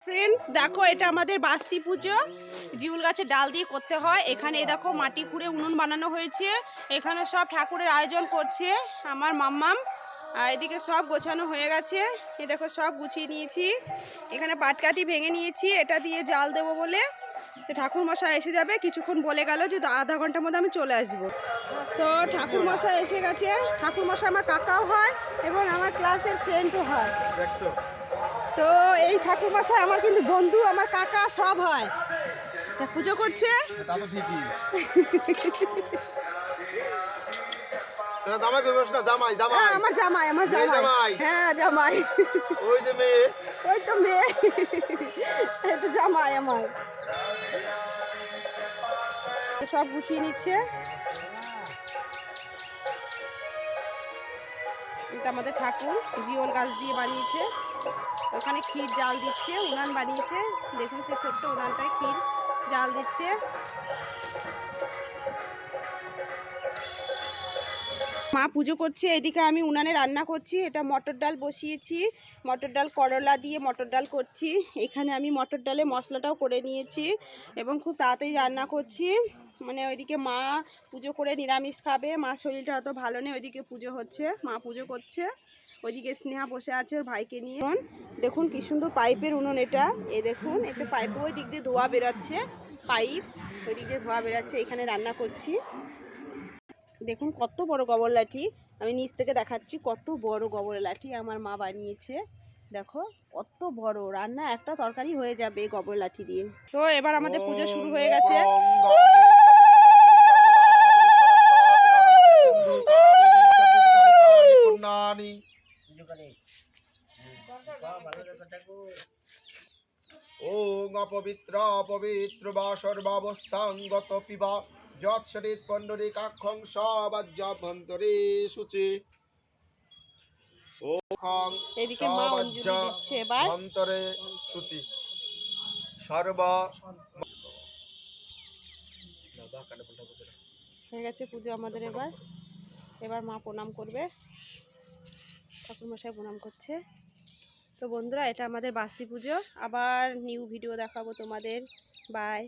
Friends দেখো, এটা আমাদের বাস্তি পুজো জিউল গাছের ডাল দিয়ে করতে হয়। এখানে দেখো মাটি খুঁড়ে উনুন বানানো হয়েছে। এখানে সব ঠাকুরের আয়োজন করছে আমার মাম্মাম। আর এদিকে সব গোছানো হয়ে গেছে। এ দেখো সব গুছিয়ে নিয়েছি। এখানে পাটকাঠি ভেঙে নিয়েছি এটা দিয়ে জাল দেবো বলে। তো ঠাকুরমশাই এসে যাবে, কিছুক্ষণ বলে গেল যে আধা ঘন্টার মধ্যে আমি চলে আসবো। তো ঠাকুরমশাই এসে গেছে। ঠাকুরমশাই আমার কাকাও হয় এবং আমার ক্লাসের ফ্রেন্ডও হয়। তো এই ঠাকুরমশাই আমার কিন্তু বন্ধু, আমার কাকা সব হয়। তা পুজো করছে। তা তো ঠিকই। জামাই কই বস না, জামাই জামাই। হ্যাঁ আমার জামাই, আমার জামাই। হ্যাঁ জামাই। ওই যে মেয়ে, ওই তো মেয়ে। এটা জামাই আমার। সব গুছিয়ে নিচ্ছে। এটা আমাদের ঠাকুর জিওল গাছ দিয়ে বানিয়েছে। ওখানে ক্ষীর জাল দিচ্ছে, উনান বানিয়েছে। দেখুন সে ছোট্ট উনানটায় ক্ষীর জাল দিচ্ছে। মা পুজো করছে, এদিকে আমি উনানে রান্না করছি। এটা মটর ডাল বসিয়েছি, মটর ডাল করলা দিয়ে মটর ডাল করছি। এখানে আমি মটর ডালে মশলাটাও করে নিয়েছি এবং খুব তাড়াতাড়ি রান্না করছি। মানে ওইদিকে মা পুজো করে নিরামিষ খাবে, মা শরীরটা অত ভালো নেই, ওইদিকে পুজো হচ্ছে, মা পুজো করছে। ওইদিকে স্নেহা বসে আছে ওর ভাইকে নিয়ে। দেখুন কি সুন্দর পাইপের উনুন এটা। এই দেখুন একটা পাইপ, ওই দিক দিয়ে ধোয়া বেরোচ্ছে, পাইপ ওই দিক দিয়ে ধোয়া বেরোচ্ছে। এখানে রান্না করছি। দেখুন কত বড় গোবর লাঠি, আমি নিচ থেকে দেখাচ্ছি কত বড় গোবর লাঠি আমার মা বানিয়েছে। দেখো কত বড়, রান্না একটা তরকারি হয়ে যাবে এই গোবর লাঠি দিয়ে। তো এবার আমাদের পুজো শুরু হয়ে গেছে। ওং অপবিত্র অপবিত্র বা সর্বাবস্থাঙ্গত পিবা যৎসরিত পণ্ডরিকাক্ষং সবাজ্যাভ্যন্তরে শুচি। ওং এদিকে মা অঞ্জলি দিচ্ছে এবার। সবাজ্যাভ্যন্তরে শুচি সর্ব। হয়ে গেছে পুজো আমাদের। এবার এবার মা প্রণাম করবে, ঠাকুরমশাই প্রণাম করছে। তো বন্ধুরা, এটা আমাদের বাস্তি পুজো। আবার নিউ ভিডিও দেখাবো তোমাদের। বাই।